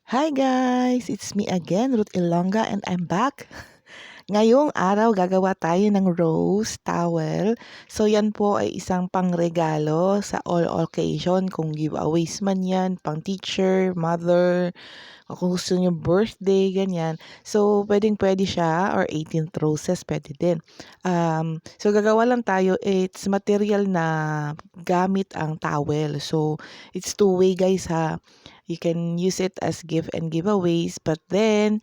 Hi guys! It's me again, Ruth Ilongga, and I'm back. Ngayong araw, gagawa tayo ng rose towel. So, yan po ay isang pangregalo sa all occasion. Kung giveaways man yan, pang teacher, mother, o kung gusto nyo birthday, ganyan. So, pwedeng-pwede siya, or 18th roses, pwede din. So, gagawa lang tayo, it's material na gamit ang towel. So, it's two-way guys ha. You can use it as gift and giveaways, but then,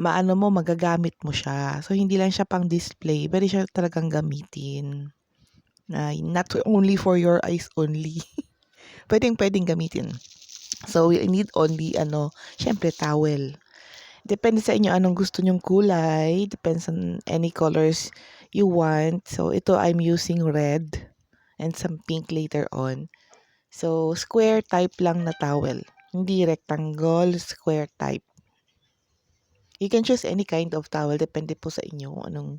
magagamit mo siya. So, hindi lang siya pang display, pwede siya talagang gamitin. Not only for your eyes only. Pwedeng gamitin. So, you need only, syempre, towel. Depende sa inyo anong gusto nyong kulay. Depends on any colors you want. So, ito I'm using red and some pink later on. So, square type lang na towel. Hindi rectangle, square type. You can choose any kind of towel. Depende po sa inyo kung anong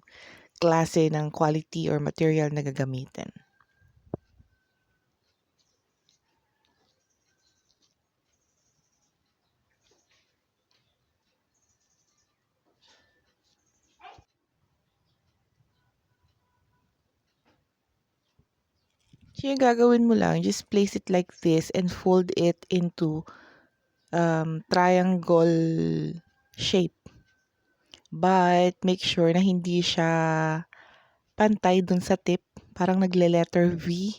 klase ng quality or material na gagamitin. So, yung gagawin mo lang, just place it like this and fold it into triangle shape. But make sure na hindi siya pantay dun sa tip. Parang nagle-letter V.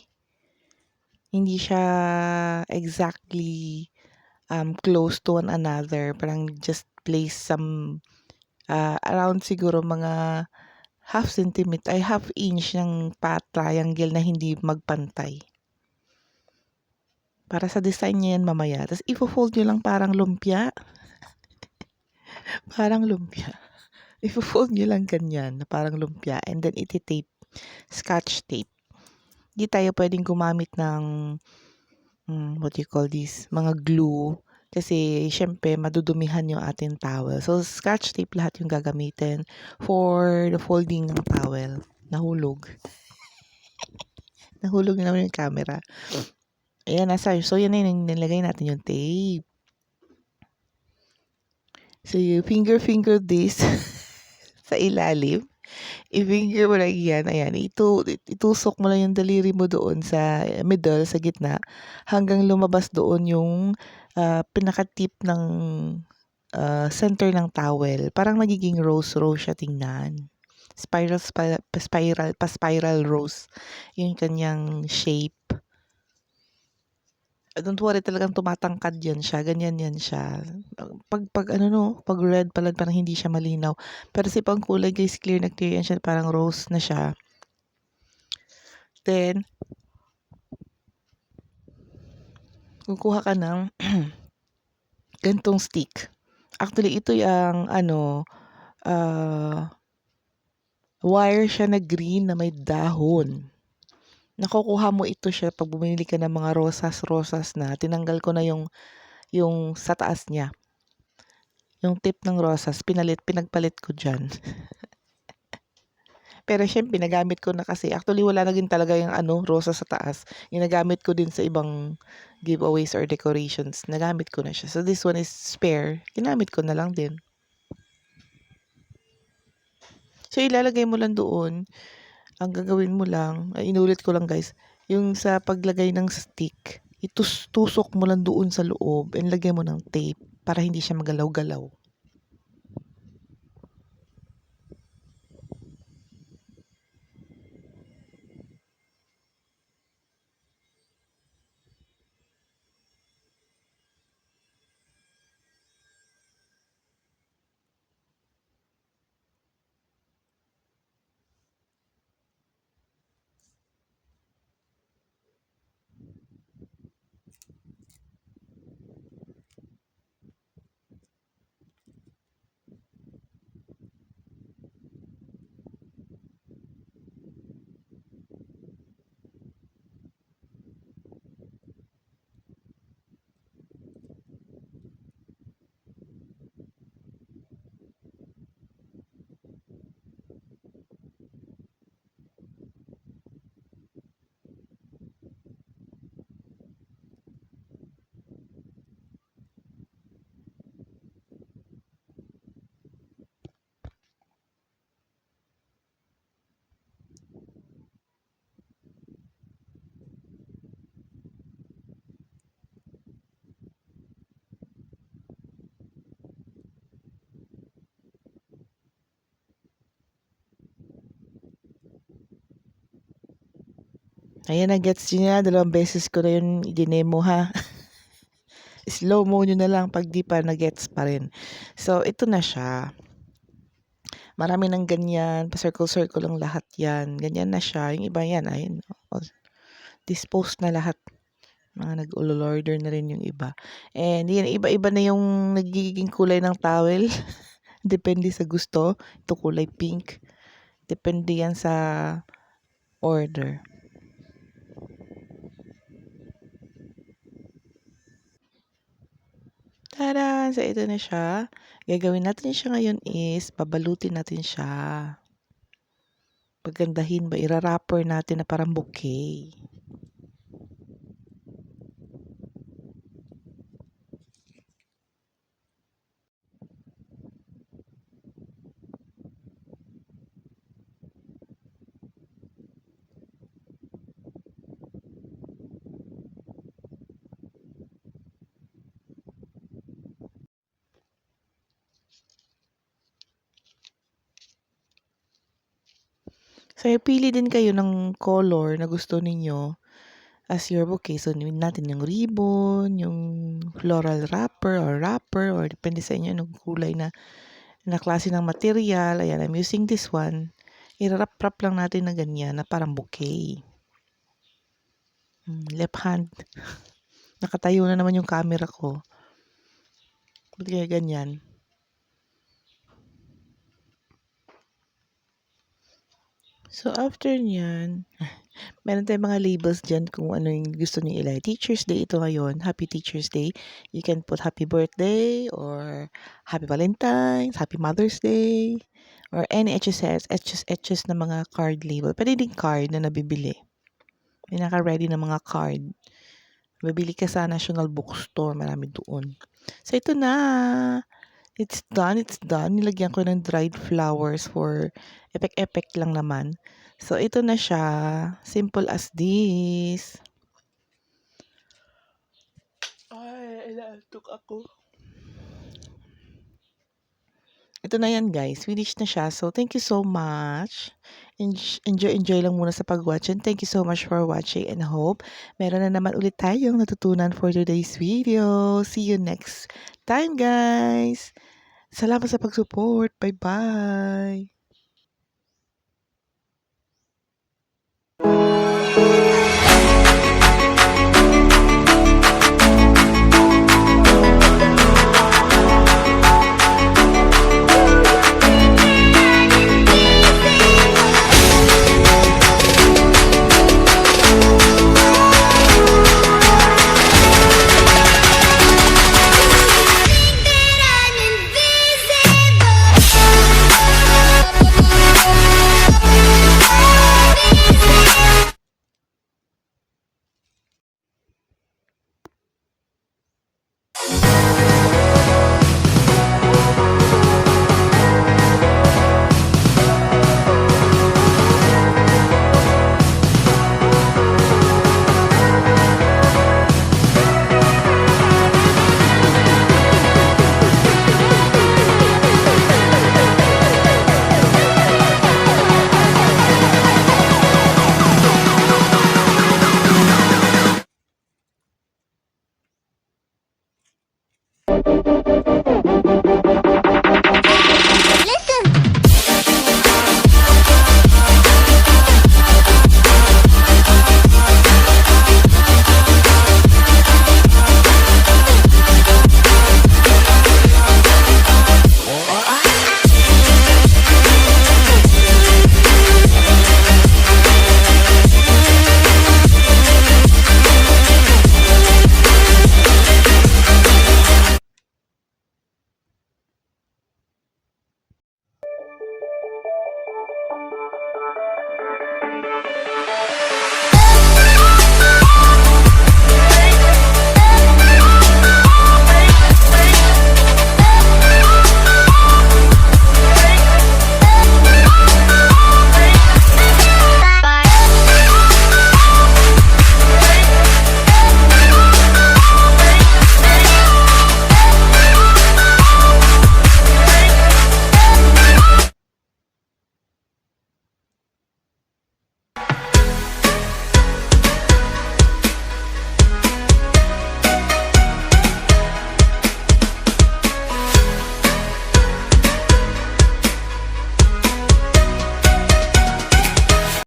Hindi siya exactly close to one another. Parang just place some around siguro mga half inch ng triangle na hindi magpantay. Para sa design niya yan mamaya. Tapos i-fold nyo lang parang lumpia. Parang lumpia. I-fold nyo lang ganyan na parang lumpia. And then iti-tape. Scotch tape. Hindi tayo pwedeng gumamit ng what do you call this? Mga glue. Kasi, syempre, madudumihan yung ating towel. So, scotch tape lahat yung gagamitin for the folding ng towel. Nahulog. Nahulog na naman yung camera. Ayan, so yan na yung nilagay natin yung tape. So, you finger this sa ilalim. I-finger mo lang yan. Ayan, itusok mo lang yung daliri mo doon sa middle, sa gitna, hanggang lumabas doon yung pinaka-tip ng center ng towel. Parang nagiging rose siya tingnan. Spiral rose. Yung kanyang shape. Don't worry, talagang tumatangkad yan siya. Ganyan yan siya. Pag red pala, parang hindi siya malinaw. Pero si pang kulay, guys, clear na clear yan siya. Parang rose na siya. Then, kukuha ka ng gantong stick. Actually, ito yung, wire siya na green na may dahon. Nakukuha mo ito siya pag bumili ka ng mga rosas na. Tinanggal ko na yung sa taas niya. Yung tip ng rosas, pinagpalit ko dyan. Pero syempre, nagamit ko na kasi. Actually, wala na din talaga yung rosas sa taas. Ginagamit ko din sa ibang giveaways or decorations. Nagamit ko na siya. So, this one is spare. Ginamit ko na lang din. So, ilalagay mo lang doon. Ang gagawin mo lang, inulit ko lang guys, yung sa paglagay ng stick, itusok mo lang doon sa loob and lagay mo ng tape para hindi siya magalaw-galaw. Ayan na, gets nyo na. 2 beses ko na yun i-demo ha. Slow mo nyo na lang pag di pa na-gets pa rin. So, ito na siya. Marami ng ganyan. Pa-circle-circle lang lahat yan. Ganyan na siya. Yung iba yan. Ayun. Dispose na lahat. Mga nag-order na rin yung iba. And yan, iba-iba na yung nagiging kulay ng towel. Depende sa gusto. Ito kulay pink. Depende yan sa order. Tada! So, ito na siya. Gagawin natin siya ngayon is, babalutin natin siya. Pagandahin ba, ira-wrapper natin na parang bouquet. So, pili din kayo ng color na gusto ninyo as your bouquet. So, need natin yung ribbon, yung floral wrapper, or depende sa inyo anong kulay na klase ng material. Ayan, I'm using this one. I-wrap lang natin na ganyan na parang bouquet. Left hand. Nakatayo na naman yung camera ko. Ba't kaya ganyan? So, after nyan, meron tayong mga labels dyan kung ano yung gusto niyo ilagay. Teacher's Day ito ngayon. Happy Teacher's Day. You can put Happy Birthday or Happy Valentine's, Happy Mother's Day, or any etches na mga card label. Pwede din card na nabibili. May naka-ready na mga card. Bibili ka sa National Bookstore. Marami doon. So, ito na. It's done. Nilagyan ko ng dried flowers for epek-epek lang naman. So, ito na siya. Simple as this. Ay, inaantok ako. Ito na yan, guys. Finished na siya. So, thank you so much. Enjoy lang muna sa pag-watch. And thank you so much for watching. And hope meron na naman ulit tayong natutunan for today's video. See you next time, guys. Salamat sa pag-support. Bye-bye.